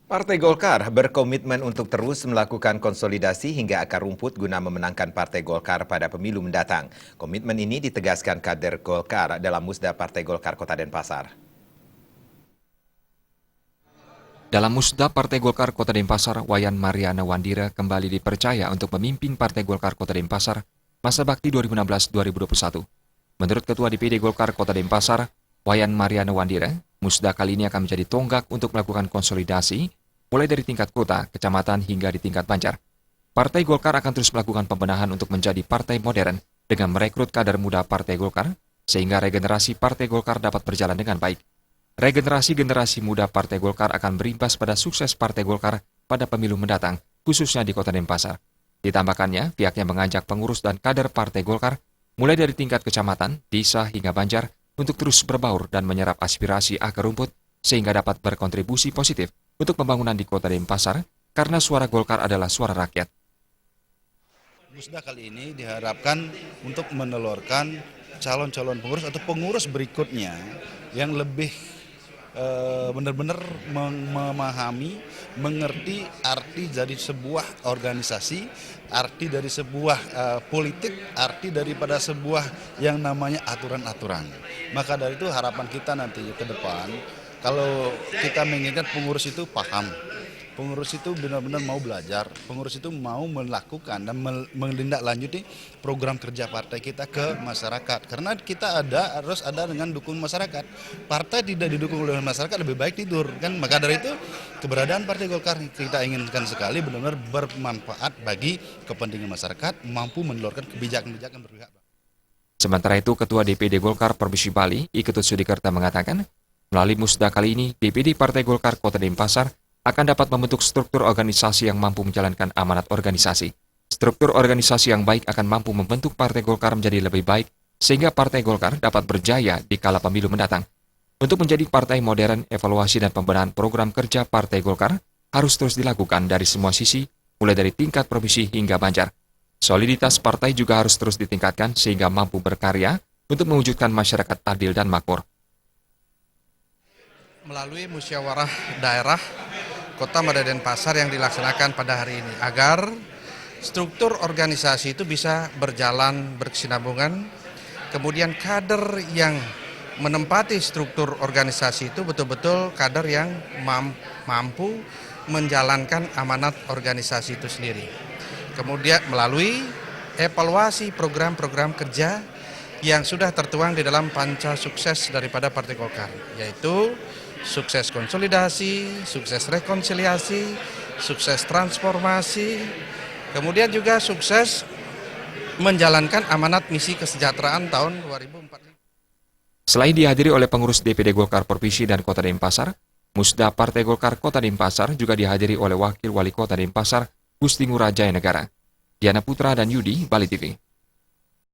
Partai Golkar berkomitmen untuk terus melakukan konsolidasi hingga akar rumput guna memenangkan Partai Golkar pada pemilu mendatang. Komitmen ini ditegaskan kader Golkar dalam Musda Partai Golkar Kota Denpasar. Dalam Musda Partai Golkar Kota Denpasar, Wayan Mariana Wandira kembali dipercaya untuk memimpin Partai Golkar Kota Denpasar masa bakti 2016-2021. Menurut Ketua DPD Golkar Kota Denpasar, Wayan Mariana Wandira, Musda kali ini akan menjadi tonggak untuk melakukan konsolidasi, mulai dari tingkat kota, kecamatan, hingga di tingkat Banjar. Partai Golkar akan terus melakukan pembenahan untuk menjadi partai modern dengan merekrut kader muda Partai Golkar, sehingga regenerasi Partai Golkar dapat berjalan dengan baik. Regenerasi generasi muda Partai Golkar akan berimbas pada sukses Partai Golkar pada pemilu mendatang, khususnya di Kota Denpasar. Ditambahkannya, pihaknya mengajak pengurus dan kader Partai Golkar, mulai dari tingkat kecamatan, desa, hingga Banjar, untuk terus berbaur dan menyerap aspirasi akar rumput, sehingga dapat berkontribusi positif untuk pembangunan di Kota Denpasar, karena suara Golkar adalah suara rakyat. Musda kali ini diharapkan untuk menelurkan calon-calon pengurus atau pengurus berikutnya yang lebih benar-benar memahami, mengerti arti dari sebuah organisasi, arti dari sebuah politik, arti daripada sebuah yang namanya aturan-aturan. Maka dari itu harapan kita nanti ke depan, kalau kita menginginkan pengurus itu paham, pengurus itu benar-benar mau belajar, pengurus itu mau melakukan dan menindaklanjuti program kerja partai kita ke masyarakat. Karena kita harus ada dengan dukungan masyarakat. Partai tidak didukung oleh masyarakat lebih baik tidur, kan? Maka dari itu keberadaan Partai Golkar kita inginkan sekali benar-benar bermanfaat bagi kepentingan masyarakat, mampu menelurkan kebijakan-kebijakan berpihak. Sementara itu, Ketua DPD Golkar Provinsi Bali, Iketut Sudikerta mengatakan, melalui Musda kali ini, DPD Partai Golkar Kota Denpasar akan dapat membentuk struktur organisasi yang mampu menjalankan amanat organisasi. Struktur organisasi yang baik akan mampu membentuk Partai Golkar menjadi lebih baik, sehingga Partai Golkar dapat berjaya di kala pemilu mendatang. Untuk menjadi partai modern, evaluasi dan pembenahan program kerja Partai Golkar harus terus dilakukan dari semua sisi, mulai dari tingkat provinsi hingga Banjar. Soliditas partai juga harus terus ditingkatkan sehingga mampu berkarya untuk mewujudkan masyarakat adil dan makmur. Melalui musyawarah daerah Kota Denpasar yang dilaksanakan pada hari ini, agar struktur organisasi itu bisa berjalan berkesinambungan, kemudian kader yang menempati struktur organisasi itu betul-betul kader yang mampu menjalankan amanat organisasi itu sendiri. Kemudian melalui evaluasi program-program kerja yang sudah tertuang di dalam panca sukses daripada Partai Golkar, yaitu sukses konsolidasi, sukses rekonsiliasi, sukses transformasi, kemudian juga sukses menjalankan amanat misi kesejahteraan tahun 2045. Selain dihadiri oleh pengurus DPD Golkar Provinsi dan Kota Denpasar, Musda Partai Golkar Kota Denpasar juga dihadiri oleh Wakil Wali Kota Denpasar, Gusti Ngurah Jaya Negara. Diana Putra dan Yudi, Bali TV.